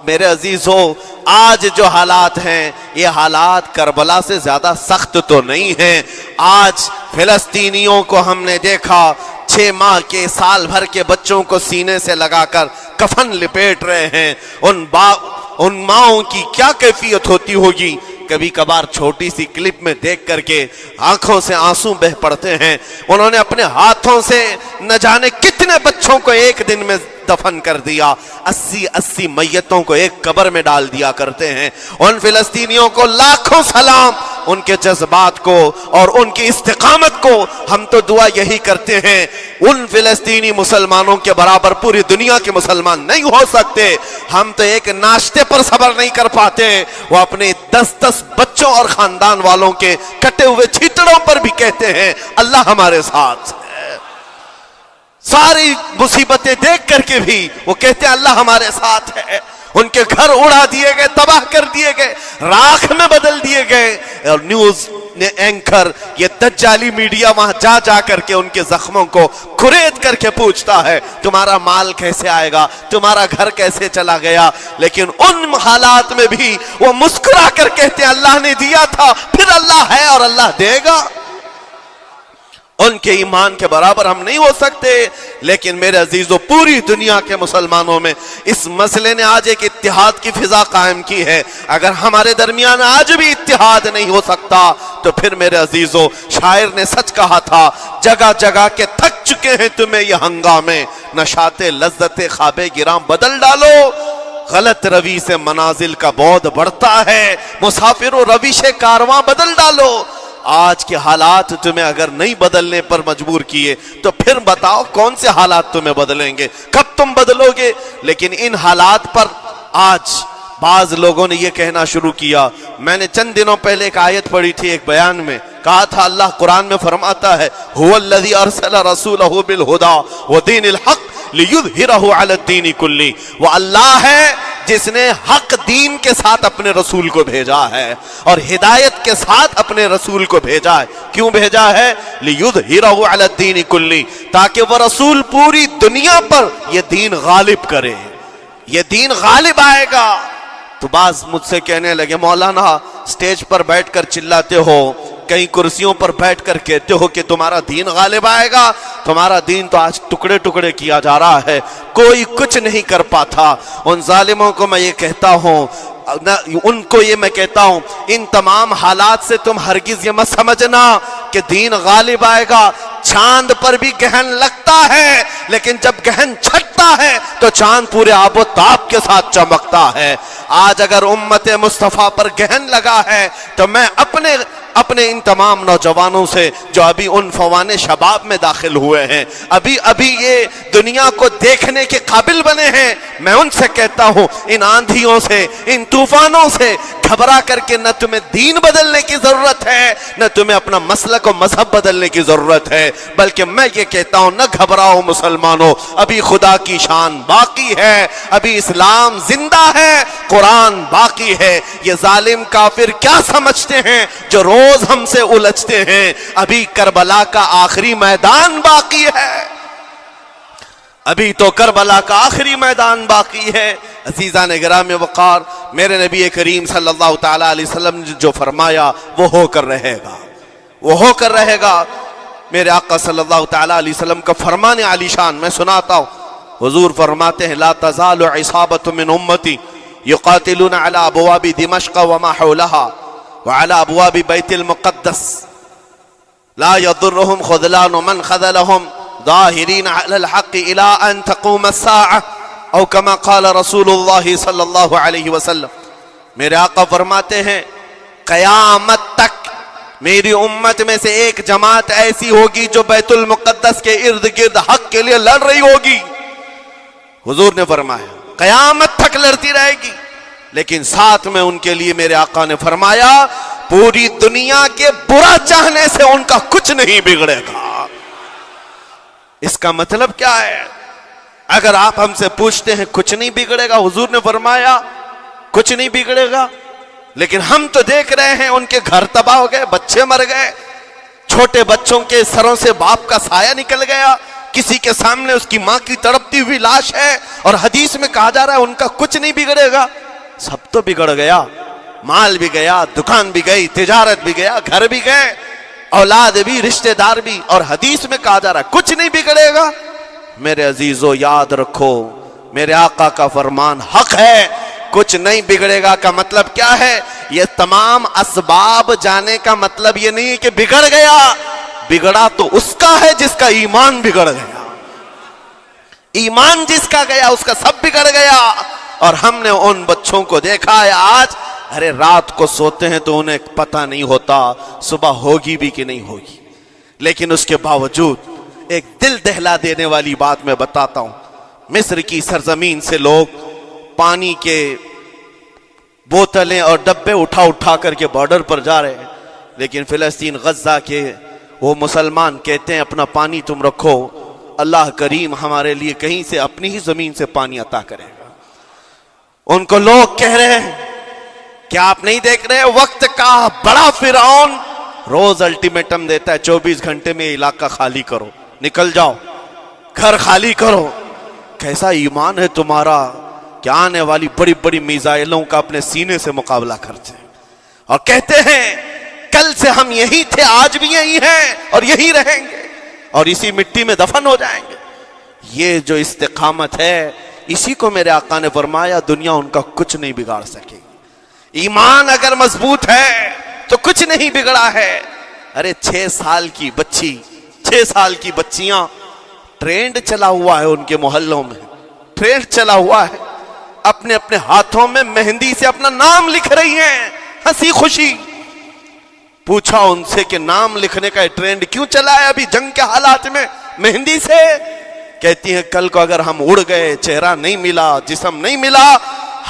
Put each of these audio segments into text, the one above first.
میرے عزیزوں، آج جو حالات ہیں یہ حالات کربلا سے زیادہ سخت تو نہیں ہیں۔ آج فلسطینیوں کو ہم نے دیکھا 6 ماہ کے سال بھر کے بچوں کو سینے سے لگا کر کفن لپیٹ رہے ہیں۔ ان ماؤں کی کیا کیفیت ہوتی ہوگی، کبھی کبھار چھوٹی سی کلپ میں دیکھ کر کے آنکھوں سے آنسو بہ پڑتے ہیں۔ انہوں نے اپنے ہاتھوں سے نہ جانے کتنے بچوں کو ایک دن میں دفن کر دیا، 80 میتوں کو ایک قبر میں ڈال دیا کرتے ہیں۔ ان فلسطینیوں کو لاکھوں سلام، ان کے جذبات کو اور ان کی استقامت کو ہم تو دعا یہی کرتے ہیں، ان فلسطینی مسلمانوں کے برابر پوری دنیا کے مسلمان نہیں ہو سکتے۔ ہم تو ایک ناشتے پر صبر نہیں کر پاتے، وہ اپنے 10 بچوں اور خاندان والوں کے کٹے ہوئے چھیتڑوں پر بھی کہتے ہیں اللہ ہمارے ساتھ ہے۔ ساری مصیبتیں دیکھ کر کے بھی وہ کہتے ہیں اللہ ہمارے ساتھ ہے۔ ان کے گھر اڑا دیے گئے، تباہ کر دیے گئے، راکھ میں بدل دیے گئے، اور نیوز اینکر یہ دجالی میڈیا وہاں جا جا کر کے ان کے زخموں کو کھرید کر کے پوچھتا ہے تمہارا مال کیسے آئے گا، تمہارا گھر کیسے چلا گیا، لیکن ان حالات میں بھی وہ مسکرا کر کہتے ہیں اللہ نے دیا تھا، پھر اللہ ہے اور اللہ دے گا۔ ان کے ایمان کے برابر ہم نہیں ہو سکتے، لیکن میرے عزیزو پوری دنیا کے مسلمانوں میں اس مسئلے نے آج ایک اتحاد کی فضا قائم کی ہے۔ اگر ہمارے درمیان آج بھی اتحاد نہیں ہو سکتا تو پھر میرے عزیزو شاعر نے سچ کہا تھا، جگہ جگہ کے تھک چکے ہیں تمہیں یہ ہنگامے، نشاط لذت خواب گراں بدل ڈالو، غلط روی سے منازل کا بعد بڑھتا ہے، مسافرو روش کارواں بدل ڈالو۔ آج کے حالات تمہیں اگر نہیں بدلنے پر مجبور کیے تو پھر بتاؤ کون سے حالات تمہیں بدلیں گے، کب تم بدلو گے؟ لیکن ان حالات پر آج بعض لوگوں نے یہ کہنا شروع کیا۔ میں نے چند دنوں پہلے ایک آیت پڑھی تھی، ایک بیان میں کہا تھا اللہ قرآن میں فرماتا ہے هو الذی ارسل رسولہ بالہدی ودین الحق لیظہرہ علی الدین کلہ، وہ اللہ ہے جس نے حق دین کے ساتھ اپنے رسول کو بھیجا ہے اور ہدایت کے ساتھ اپنے رسول کو بھیجا ہے۔ کیوں بھیجا ہے؟ لیظہرہ علی الدین کلہ، تاکہ وہ رسول پوری دنیا پر یہ دین غالب کرے، یہ دین غالب آئے گا۔ تو بعض مجھ سے کہنے لگے مولانا سٹیج پر بیٹھ کر چلاتے ہو، کئی کرسیوں پر بیٹھ کر کہتے ہو کہ تمہارا دین غالب آئے گا، تمہارا دین تو آج ٹکڑے ٹکڑے کیا جا رہا ہے، کوئی کچھ نہیں کر پاتا۔ ان ظالموں کو میں یہ کہتا ہوں، ان کو یہ میں کہتا ہوں، ان تمام حالات سے تم ہرگز یہ مت سمجھنا کہ دین غالب آئے گا۔ چاند پر بھی گہن لگتا ہے، لیکن جب گہن چھٹتا ہے تو چاند پورے آب و تاب کے ساتھ چمکتا ہے۔ آج اگر امت مصطفیٰ پر گہن لگا ہے تو میں اپنے ان تمام نوجوانوں سے جو ابھی ان فوان شباب میں داخل ہوئے ہیں، ابھی یہ دنیا کو دیکھنے کے قابل بنے ہیں، میں ان سے کہتا ہوں ان آندھیوں سے، ان طوفانوں سے گھبرا کر کے نہ تمہیں دین بدلنے کی ضرورت ہے، نہ تمہیں اپنا مسلک و مذہب بدلنے کی ضرورت ہے، بلکہ میں یہ کہتا ہوں نہ گھبراؤ مسلمانوں، ابھی خدا کی شان باقی ہے، ابھی اسلام زندہ ہے، قرآن باقی ہے۔ یہ ظالم کافر کیا سمجھتے ہیں جو روز ہم سے الجھتے ہیں؟ ابھی کربلا کا آخری میدان باقی ہے، ابھی تو کربلا کا آخری میدان باقی ہے۔ عزیزان گرامی وقار، میرے نبی کریم صلی اللہ تعالی علیہ وسلم نے جو فرمایا وہ ہو کر رہے گا، وہ ہو کر رہے گا۔ میرے آقا صلی اللہ تعالی علیہ وسلم کا فرمان عالی شان میں سناتا ہوں۔ حضور فرماتے ہیں لا تزال عصابۃ من امتی یقاتلون علی ابواب دمشق وما حولها وعلى ابواب بیت المقدس لا يضرهم خذلان من خذلهم ظاہرین علی الحق الى ان تقوم الساعة او کما قال رسول اللہ صلی اللہ علیہ وسلم۔ میرے آقا فرماتے ہیں قیامت تک میری امت میں سے ایک جماعت ایسی ہوگی جو بیت المقدس کے ارد گرد حق کے لیے لڑ رہی ہوگی۔ حضور نے فرمایا قیامت تک لڑتی رہے گی، لیکن ساتھ میں ان کے لیے میرے آقا نے فرمایا پوری دنیا کے برا چاہنے سے ان کا کچھ نہیں بگڑے گا۔ اس کا مطلب کیا ہے؟ اگر آپ ہم سے پوچھتے ہیں کچھ نہیں بگڑے گا، حضور نے فرمایا کچھ نہیں بگڑے گا، لیکن ہم تو دیکھ رہے ہیں ان کے گھر تباہ ہو گئے، بچے مر گئے، چھوٹے بچوں کے سروں سے باپ کا سایہ نکل گیا، کسی کے سامنے اس کی ماں کی تڑپتی ہوئی لاش ہے اور حدیث میں کہا جا رہا ہے ان کا کچھ نہیں بگڑے گا. سب تو بگڑ گیا، مال بھی گیا، دکان بھی گئی، تجارت بھی گیا، گھر بھی گئے، اولاد بھی، رشتہ دار بھی، اور حدیث میں کہا جا رہا ہے کچھ نہیں بگڑے گا. میرے عزیزو یاد رکھو، میرے آقا کا فرمان حق ہے. کچھ نہیں بگڑے گا کا مطلب کیا ہے؟ یہ تمام اسباب جانے کا مطلب یہ نہیں کہ بگڑ گیا. بگڑا تو اس کا ہے جس کا ایمان بگڑ گیا. ایمان جس کا گیا اس کا سب بگڑ گیا. اور ہم نے ان بچوں کو دیکھا ہے آج، ارے رات کو سوتے ہیں تو انہیں پتہ نہیں ہوتا صبح ہوگی بھی کہ نہیں ہوگی. لیکن اس کے باوجود ایک دل دہلا دینے والی بات میں بتاتا ہوں. مصر کی سرزمین سے لوگ پانی کے بوتلیں اور ڈبے اٹھا کر کے بارڈر پر جا رہے ہیں، لیکن فلسطین غزہ کے وہ مسلمان کہتے ہیں اپنا پانی تم رکھو، اللہ کریم ہمارے لیے کہیں سے اپنی ہی زمین سے پانی عطا کرے گا. ان کو لوگ کہہ رہے ہیں کیا آپ نہیں دیکھ رہے وقت کا بڑا فرعون روز الٹیمیٹم دیتا ہے 24 گھنٹے میں علاقہ خالی کرو، نکل جاؤ، گھر خالی کرو. کیسا ایمان ہے تمہارا کہ آنے والی بڑی بڑی میزائلوں کا اپنے سینے سے مقابلہ کرتے ہیں اور کہتے ہیں کل سے ہم یہی تھے، آج بھی یہی ہیں اور یہی رہیں گے اور اسی مٹی میں دفن ہو جائیں گے. یہ جو استقامت ہے اسی کو میرے آقا نے فرمایا دنیا ان کا کچھ نہیں بگاڑ سکے گی. ایمان اگر مضبوط ہے تو کچھ نہیں بگڑا ہے. ارے 6 سال کی بچی، 6 سال کی بچیاں، ٹرینڈ چلا ہوا ہے ان کے محلوں میں، ٹرینڈ چلا ہوا ہے، اپنے اپنے ہاتھوں میں مہندی سے اپنا نام لکھ رہی ہیں ہنسی خوشی. پوچھا ان سے کہ نام لکھنے کا ٹرینڈ کیوں چلا ہے ابھی جنگ کے حالات میں مہندی سے؟ کہتی ہیں کل کو اگر ہم اڑ گئے، چہرہ نہیں ملا، جسم نہیں ملا،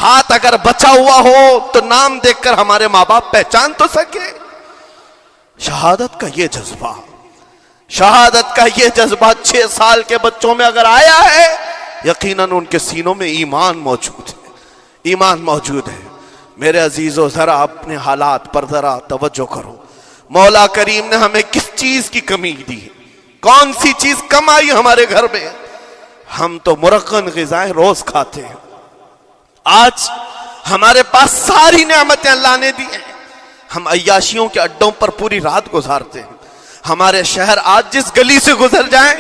ہاتھ اگر بچا ہوا ہو تو نام دیکھ کر ہمارے ماں باپ پہچان تو سکے. شہادت کا یہ جذبہ، شہادت کا یہ جذبہ 6 سال کے بچوں میں اگر آیا ہے یقیناً ان کے سینوں میں ایمان موجود ہے، ایمان موجود ہے. میرے عزیزو ذرا اپنے حالات پر ذرا توجہ کرو. مولا کریم نے ہمیں کس چیز کی کمی دی ہے؟ کون سی چیز کم آئی ہمارے گھر میں؟ ہم تو مرغن غذائیں روز کھاتے ہیں. آج ہمارے پاس ساری نعمتیں اللہ نے دی ہیں، ہم عیاشیوں کے اڈوں پر پوری رات گزارتے ہیں. ہمارے شہر آج جس گلی سے گزر جائیں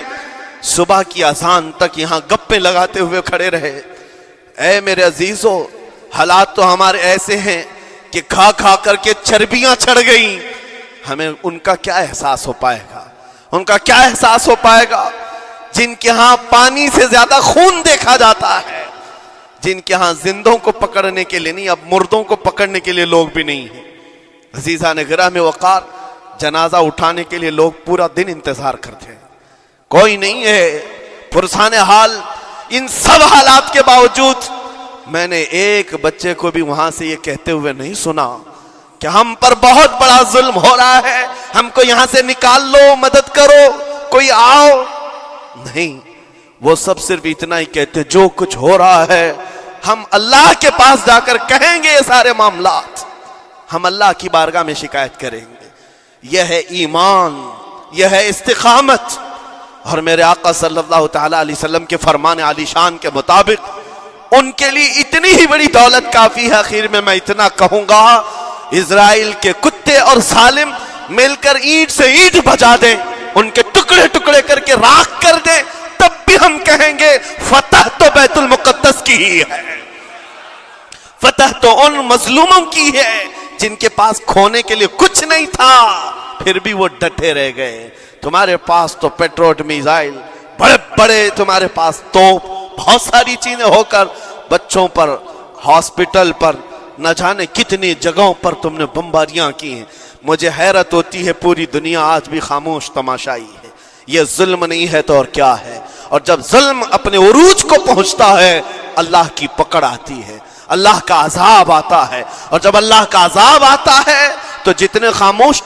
صبح کی اذان تک یہاں گپیں لگاتے ہوئے کھڑے رہے. اے میرے عزیزو حالات تو ہمارے ایسے ہیں کہ کھا کھا کر کے چربیاں چڑھ گئیں. ہمیں ان کا کیا احساس ہو پائے گا؟ ان کا کیا احساس ہو پائے گا جن کے ہاں پانی سے زیادہ خون دیکھا جاتا ہے، جن کے ہاں زندوں کو پکڑنے کے لیے نہیں اب مردوں کو پکڑنے کے لیے لوگ بھی نہیں ہیں. عزیزان گرامی وقار، جنازہ اٹھانے کے لیے لوگ پورا دن انتظار کرتے ہیں، کوئی نہیں ہے. پرسان حال ان سب حالات کے باوجود میں نے ایک بچے کو بھی وہاں سے یہ کہتے ہوئے نہیں سنا کہ ہم پر بہت بڑا ظلم ہو رہا ہے، ہم کو یہاں سے نکال لو، مدد کرو، کوئی آؤ. نہیں، وہ سب صرف اتنا ہی کہتے جو کچھ ہو رہا ہے ہم اللہ کے پاس جا کر کہیں گے، یہ سارے معاملات ہم اللہ کی بارگاہ میں شکایت کریں گے. یہ ہے ایمان، یہ ہے استقامت. اور میرے آقا صلی اللہ تعالی علیہ وسلم کے فرمان عالی شان کے مطابق ان کے لیے اتنی ہی بڑی دولت کافی ہے. آخر میں اتنا کہوں گا، اسرائیل کے کتے اور ظالم مل کر اینٹ سے اینٹ بجا دیں، ان کے ٹکڑے ٹکڑے کر کے راکھ کر دیں، تب بھی ہم کہیں گے فتح تو بیت المقدس کی ہی ہے، فتح تو ان مظلوموں کی ہے جن کے پاس کھونے کے لیے کچھ نہیں تھا پھر بھی وہ ڈٹے رہ گئے. تمہارے پاس تو پیٹروٹ میزائل بڑے بڑے، تمہارے پاس توپ، بہت ساری چیزیں ہو کر بچوں پر، ہاسپٹل پر، نہ جانے کتنی جگہوں پر تم نے بمباریاں کی ہیں. مجھے حیرت ہوتی ہے پوری دنیا آج بھی خاموش تماشائی ہے. یہ ظلم نہیں ہے تو اور کیا ہے؟ اور جب ظلم اپنے عروج کو پہنچتا ہے اللہ کی پکڑ آتی ہے، اللہ کا عذاب آتا ہے. اور جب اللہ کا عذاب آتا ہے تو جتنے خاموش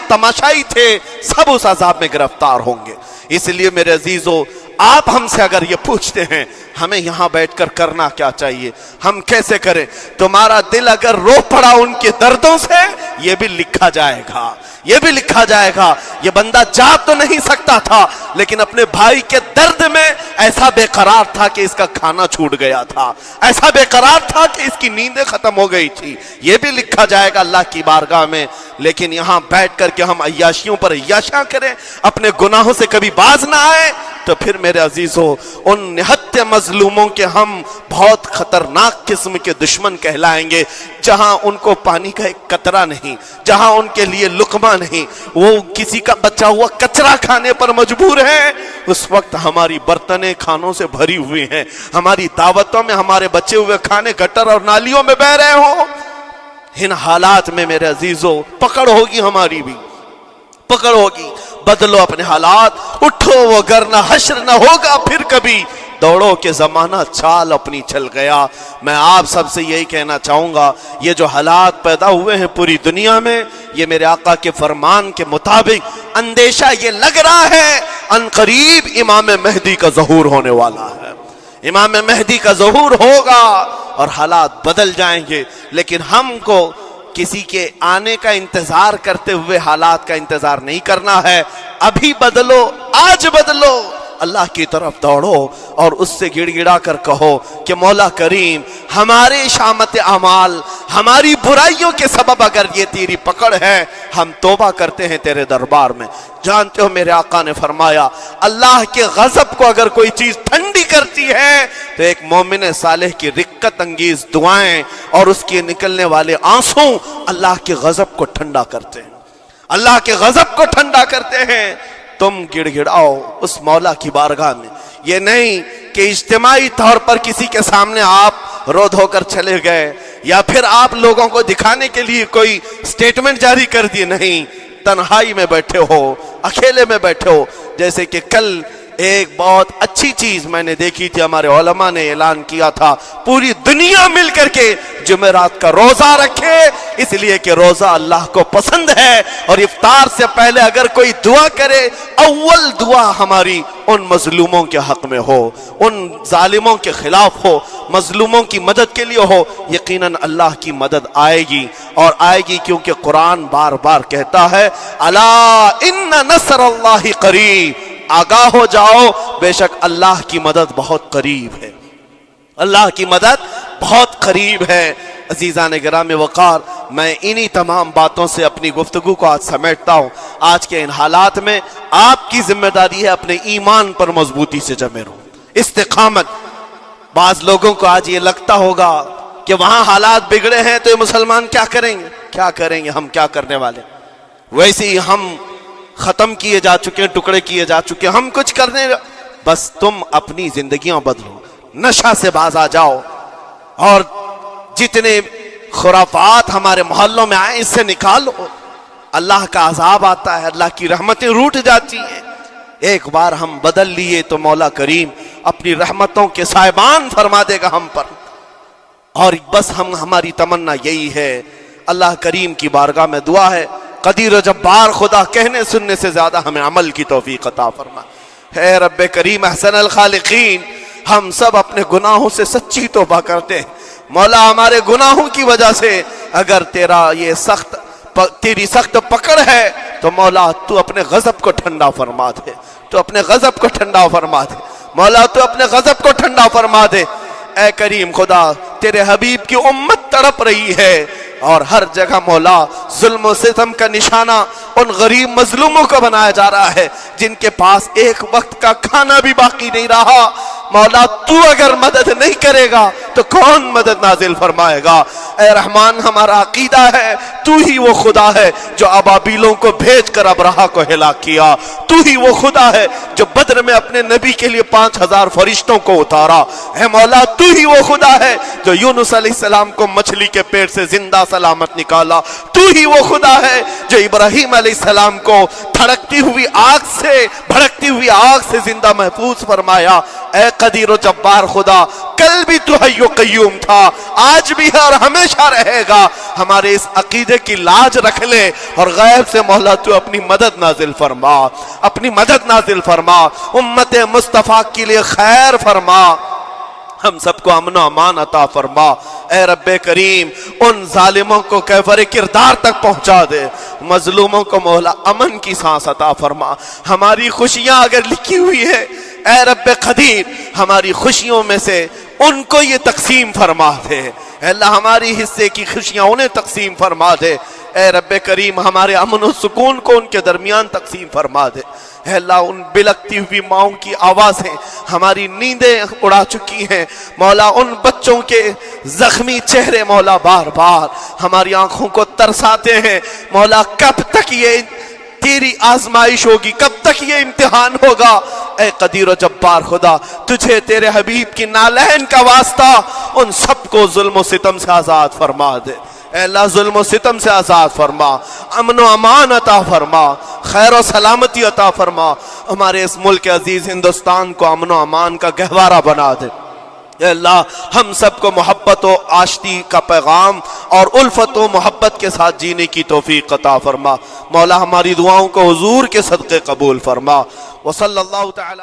تماشائی تھے سب اس عذاب میں گرفتار ہوں گے. اس لیے میرے عزیزو آپ ہم سے اگر یہ پوچھتے ہیں ہمیں یہاں بیٹھ کر کرنا کیا چاہیے، ہم کیسے کریں، تمہارا دل اگر رو پڑا ان کے دردوں سے یہ بھی لکھا جائے گا، یہ بھی لکھا جائے گا یہ بندہ جا تو نہیں سکتا تھا لیکن اپنے بھائی کے درد میں ایسا بے قرار تھا کہ اس کا کھانا چھوٹ گیا تھا، ایسا بے قرار تھا کہ اس کی نیندیں ختم ہو گئی تھی، یہ بھی لکھا جائے گا اللہ کی بارگاہ میں۔ لیکن یہاں بیٹھ کر کے ہم عیاشیوں پر عیاشیاں کریں، اپنے گناہوں سے کبھی باز نہ آئے، تو پھر میرے عزیزو ان نہت مظلوموں کے ہم بہت خطرناک قسم کے دشمن کہلائیں گے، جہاں ان کو پانی کا ایک قطرہ نہیں، جہاں ان کے لیے لقمہ نہیں، وہ کسی کا بچا ہوا کچرا کھانے پر مجبور ہے، اس وقت ہماری برتنیں کھانوں سے بھری ہوئی ہیں، ہماری دعوتوں میں ہمارے بچے ہوئے کھانے گٹر اور نالیوں میں بہ رہے ہوں۔ ان حالات میں میرے عزیزو پکڑ ہوگی، ہماری بھی پکڑ ہوگی۔ بدلو اپنے حالات، اٹھو وگرنہ حشر نہ ہوگا پھر کبھی، دوڑو کہ زمانہ چال اپنی چل گیا۔ میں آپ سب سے یہی کہنا چاہوں گا، یہ جو حالات پیدا ہوئے ہیں پوری دنیا میں، یہ میرے آقا کے فرمان کے مطابق اندیشہ یہ لگ رہا ہے ان قریب امام مہدی کا ظہور ہونے والا ہے، امام مہدی کا ظہور ہوگا اور حالات بدل جائیں گے۔ لیکن ہم کو کسی کے آنے کا انتظار کرتے ہوئے حالات کا انتظار نہیں کرنا ہے، ابھی بدلو، آج بدلو، اللہ کی طرف دوڑو اور اس سے گڑ گڑا کر کہو کہ مولا کریم ہمارے شامت اعمال، ہماری برائیوں کے سبب اگر یہ تیری پکڑ ہے، ہم توبہ کرتے ہیں تیرے دربار میں۔ جانتے ہو میرے آقا نے فرمایا اللہ کے غضب کو اگر کوئی چیز ٹھنڈی کرتی ہے تو ایک مومن صالح کی رقت انگیز دعائیں اور اس کے نکلنے والے آنسو اللہ کے غضب کو ٹھنڈا کرتے ہیں، اللہ کے غضب کو ٹھنڈا کرتے ہیں۔ تم گڑ گڑاؤ اس مولا کی بارگاہ میں، یہ نہیں کہ اجتماعی طور پر کسی کے سامنے آپ رو دھو کر چلے گئے یا پھر آپ لوگوں کو دکھانے کے لیے کوئی سٹیٹمنٹ جاری کر دی، نہیں، تنہائی میں بیٹھے ہو، اکیلے میں بیٹھے ہو۔ جیسے کہ کل ایک بہت اچھی چیز میں نے دیکھی تھی، ہمارے علماء نے اعلان کیا تھا پوری دنیا مل کر کے جمعرات کا روزہ رکھے، اس لیے کہ روزہ اللہ کو پسند ہے، اور افطار سے پہلے اگر کوئی دعا کرے اول دعا ہماری ان مظلوموں کے حق میں ہو، ان ظالموں کے خلاف ہو، مظلوموں کی مدد کے لیے ہو، یقیناً اللہ کی مدد آئے گی، اور آئے گی کیونکہ قرآن بار بار کہتا ہے الا ان نصر اللہ قریب، آگاہ ہو جاؤ بے شک اللہ کی مدد بہت قریب ہے، اللہ کی مدد بہت قریب ہے۔ عزیزان گرامی وقار، میں انہی تمام باتوں سے اپنی گفتگو کو آج سمیٹتا ہوں۔ آج کے ان حالات میں آپ کی ذمہ داری ہے اپنے ایمان پر مضبوطی سے جمے رہو، استقامت۔ بعض لوگوں کو آج یہ لگتا ہوگا کہ وہاں حالات بگڑے ہیں تو یہ مسلمان کیا کریں گے، کیا کریں گے، ہم کیا کرنے والے، ویسے ہی ہم ختم کیے جا چکے، ٹکڑے کیے جا چکے، ہم کچھ کرنے، بس تم اپنی زندگیاں بدلو، نشہ سے باز آ جاؤ، اور جتنے خرافات ہمارے محلوں میں آئے اس سے نکالو۔ اللہ کا عذاب آتا ہے، اللہ کی رحمتیں روٹ جاتی ہیں، ایک بار ہم بدل لیے تو مولا کریم اپنی رحمتوں کے سائبان فرما دے گا ہم پر، اور بس ہماری تمنا یہی ہے۔ اللہ کریم کی بارگاہ میں دعا ہے قدیر و جبار خدا کہنے سننے سے زیادہ ہمیں عمل کی توفیق عطا فرما۔ اے رب کریم احسن الخالقین، ہم سب اپنے گناہوں سے سچی توبہ کرتے ہیں، مولا ہمارے گناہوں کی وجہ سے اگر تیری سخت پکڑ ہے تو مولا تو اپنے غضب کو ٹھنڈا فرما دے، تو اپنے غضب کو ٹھنڈا فرما دے، مولا تو اپنے غضب کو ٹھنڈا فرما دے۔ اے کریم خدا، تیرے حبیب کی امت تڑپ رہی ہے، اور ہر جگہ مولا ظلم و ستم کا نشانہ ان غریب مظلوموں کو بنایا جا رہا ہے جن کے پاس ایک وقت کا کھانا بھی باقی نہیں رہا۔ مولا تو اگر مدد نہیں کرے گا تو کون مدد نازل فرمائے گا؟ اے رحمان، ہمارا عقیدہ ہے تو ہی وہ خدا ہے جو ابابیلوں کو بھیج کر ابرہہ کو ہلاک کیا، تو ہی وہ خدا ہے جو بدر میں اپنے نبی کے لیے 5000 فرشتوں کو اتارا۔ اے مولا، تو ہی وہ خدا ہے جو یونس علیہ السلام کو مچھلی کے پیٹ سے زندہ سلامت نکالا، تو ہی وہ خدا ہے جو ابراہیم علیہ السلام کو بھڑکتی ہوئی آگ سے زندہ محفوظ فرمایا۔ اے قدیر و جبار خدا، کل بھی تو حی و قیوم تھا، آج بھی ہے اور ہمیشہ رہے گا۔ ہمارے اس عقیدے کی لاج رکھ لے اور غیب سے مولا تو اپنی مدد نازل فرما، اپنی مدد نازل فرما، امت مصطفیٰ کے لیے خیر فرما، ہم سب کو امن و امان عطا فرما۔ اے رب کریم، ان ظالموں کو کیفر کردار تک پہنچا دے، مظلوموں کو مولا امن کی سانس عطا فرما. ہماری خوشیاں اگر لکھی ہوئی ہے اے رب قدیر ہماری خوشیوں میں سے ان کو یہ تقسیم فرما دے. اے اللہ ہماری حصے کی خوشیاں انہیں تقسیم فرما دے. اے رب کریم ہمارے امن و سکون کو ان کے درمیان تقسیم فرما دے. اے اللہ ان بلکتی ہوئی ماؤں کی آوازیں ہماری نیندیں اڑا چکی ہیں مولا. ان بچوں کے زخمی چہرے مولا بار بار ہماری آنکھوں کو ترساتے ہیں مولا. کب تک یہ تیری آزمائش ہوگی, کب تک یہ امتحان ہوگا؟ اے قدیر و جبار خدا تجھے تیرے حبیب کی نالین کا واسطہ ان سب کو ظلم و ستم سے آزاد فرما دے. اے اللہ ظلم و ستم سے آزاد فرما, امن و امان عطا فرما, خیر و سلامتی عطا فرما. ہمارے اس ملک عزیز ہندوستان کو امن و امان کا گہوارہ بنا دے. اے اللہ ہم سب کو محبت و آشتی کا پیغام اور الفت و محبت کے ساتھ جینے کی توفیق عطا فرما. مولا ہماری دعاؤں کو حضور کے صدقے قبول فرما. وصلی اللہ تعالی